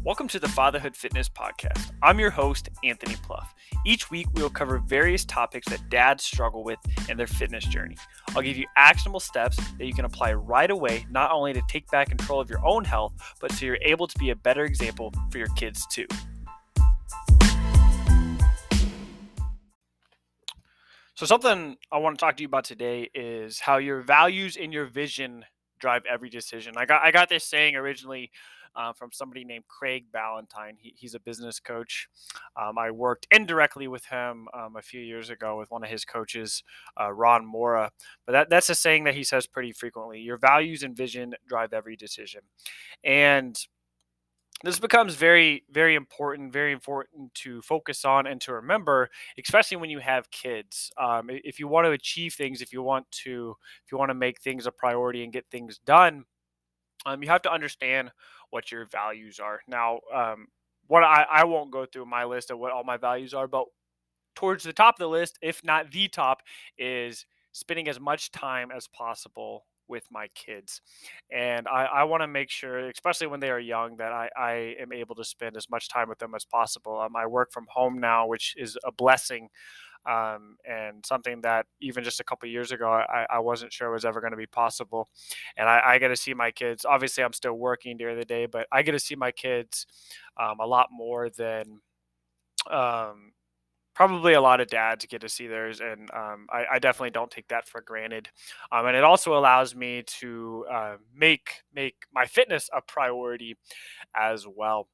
Welcome to the Fatherhood Fitness Podcast. I'm your host, Anthony Pluff. Each week, we will cover various topics that dads struggle with in their fitness journey. I'll give you actionable steps that you can apply right away, not only to take back control of your own health, but so you're able to be a better example for your kids too. So, something I want to talk to you about today is how your values and your vision drive every decision. I got this saying originally from somebody named Craig Ballantyne. He's a business coach. I worked indirectly with him a few years ago with one of his coaches, Ron Mora. But that's a saying that he says pretty frequently. Your values and vision drive every decision. And this becomes very important to focus on and to remember, especially when you have kids. If you want to achieve things, if you want to make things a priority and get things done, you have to understand what your values are. Now, what I won't go through my list of what all my values are, but towards the top of the list, if not the top, is spending as much time as possible with my kids. And I want to make sure, especially when they are young, that I am able to spend as much time with them as possible. I work from home now, which is a blessing, and something that even just a couple years ago I wasn't sure was ever going to be possible. And I get to see my kids. Obviously, I'm still working during the day, but I get to see my kids a lot more than um, probably a lot of dads get to see theirs, and I definitely don't take that for granted. And it also allows me to make my fitness a priority as well.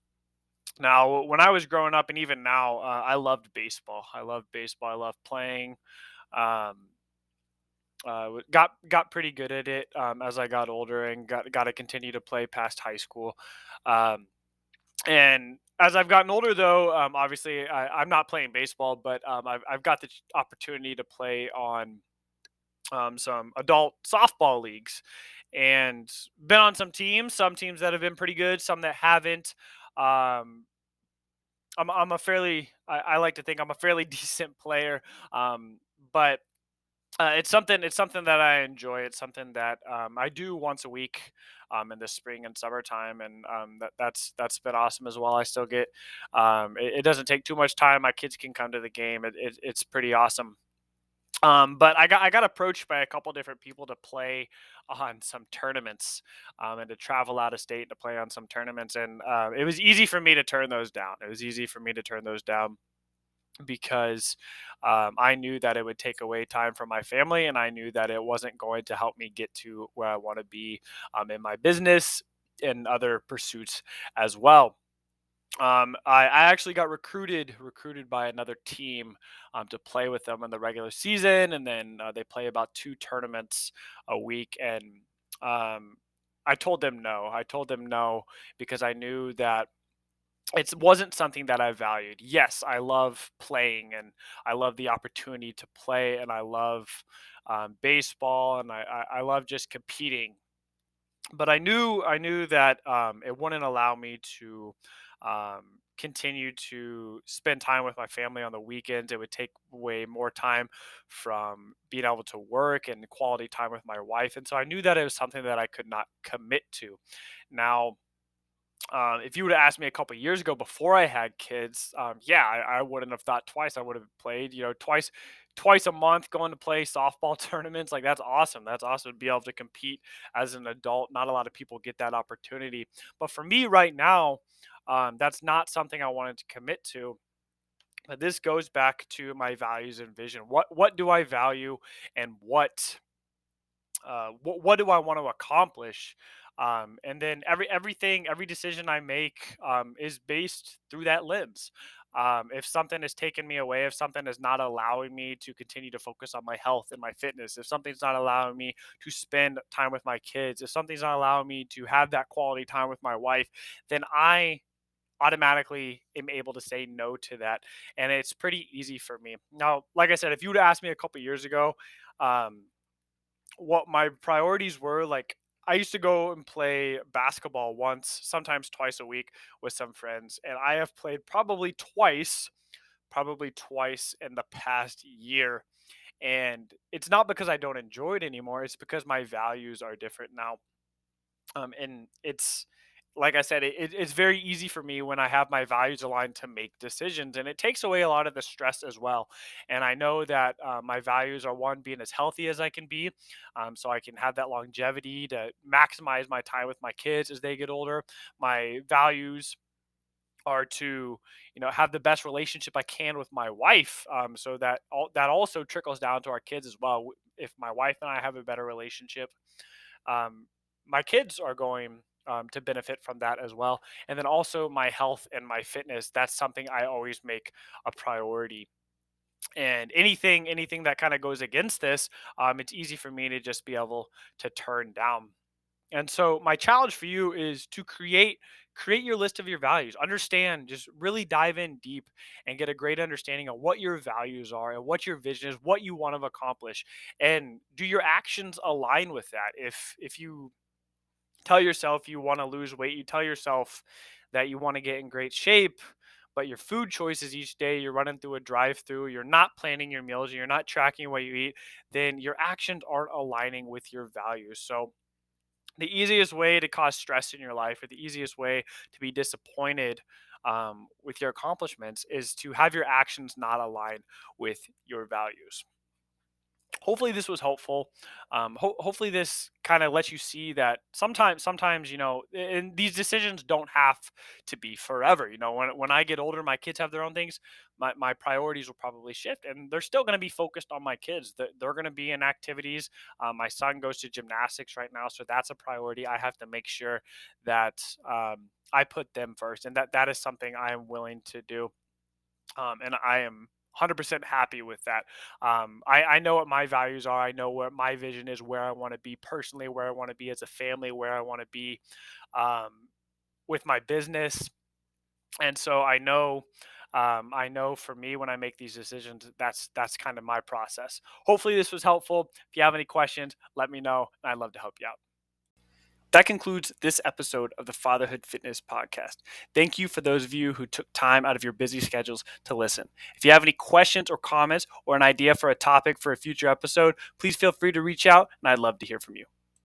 Now, when I was growing up, and even now, I loved baseball. I loved baseball. I loved playing. Um, got pretty good at it as I got older, and got to continue to play past high school. Um, and as I've gotten older, though, obviously I'm not playing baseball, but I've got the opportunity to play on some adult softball leagues, and been on some teams that have been pretty good, some that haven't. Um, I'm a fairly, I like to think I'm a fairly decent player, but it's something that I enjoy. It's something that I do once a week in the spring and summertime, and that's been awesome as well. I still get it doesn't take too much time. My kids can come to the game. It's pretty awesome. But I got approached by a couple different people to play on some tournaments, and to travel out of state to play on some tournaments, and it was easy for me to turn those down. It was easy for me to turn those down because I knew that it would take away time from my family, and I knew that it wasn't going to help me get to where I want to be in my business and other pursuits as well. I actually got recruited by another team to play with them in the regular season, and then they play about two tournaments a week. And um, I told them no. I told them no because I knew that it wasn't something that I valued. Yes, I love playing, and I love the opportunity to play, and I love baseball, and I love just competing. But I knew that it wouldn't allow me to continue to spend time with my family on the weekends. It would take way more time from being able to work and quality time with my wife, and so I knew that it was something that I could not commit to. Now, if you would have asked me a couple years ago before I had kids, yeah, I wouldn't have thought twice. I would have played, twice a month, going to play softball tournaments. Like, that's awesome. That's awesome to be able to compete as an adult. Not a lot of people get that opportunity. But for me right now, that's not something I wanted to commit to. But this goes back to my values and vision. What do I value, and what do I want to accomplish? And then every decision I make is based through that lens. If something is taking me away, if something is not allowing me to continue to focus on my health and my fitness, if something's not allowing me to spend time with my kids, if something's not allowing me to have that quality time with my wife, then I automatically am able to say no to that. And it's pretty easy for me. Now, like I said, if you would have asked me a couple years ago, um, what my priorities were, like, I used to go and play basketball once, sometimes twice a week with some friends, and I have played probably twice in the past year. And it's not because I don't enjoy it anymore, it's because my values are different now. And like I said, it's very easy for me when I have my values aligned to make decisions, and it takes away a lot of the stress as well. And I know that my values are one, being as healthy as I can be, so I can have that longevity to maximize my time with my kids as they get older. My values are to, have the best relationship I can with my wife, so that also trickles down to our kids as well. If my wife and I have a better relationship, um, my kids are going to benefit from that as well. And then also my health and my fitness. That's something I always make a priority. And anything that kind of goes against this, it's easy for me to just be able to turn down. And so my challenge for you is to create your list of your values. Understand, just really dive in deep and get a great understanding of what your values are and what your vision is, what you want to accomplish. And do your actions align with that? If you tell yourself you want to lose weight, you tell yourself that you want to get in great shape, but your food choices each day, you're running through a drive-through, you're not planning your meals, you're not tracking what you eat, then your actions aren't aligning with your values. So the easiest way to cause stress in your life, or the easiest way to be disappointed with your accomplishments, is to have your actions not align with your values. Hopefully this was helpful. Hopefully this kind of lets you see that sometimes, and these decisions don't have to be forever. When I get older, my kids have their own things. My priorities will probably shift, and they're still going to be focused on my kids. They're going to be in activities. My son goes to gymnastics right now, so that's a priority. I have to make sure that I put them first, and that is something I am willing to do, and I am 100% happy with that. I know what my values are. I know what my vision is, where I want to be personally, where I want to be as a family, where I want to be um, with my business. And so I know for me, when I make these decisions, that's kind of my process. Hopefully this was helpful. If you have any questions, let me know, and I'd love to help you out. That concludes this episode of the Fatherhood Fitness Podcast. Thank you for those of you who took time out of your busy schedules to listen. If you have any questions or comments or an idea for a topic for a future episode, please feel free to reach out, and I'd love to hear from you.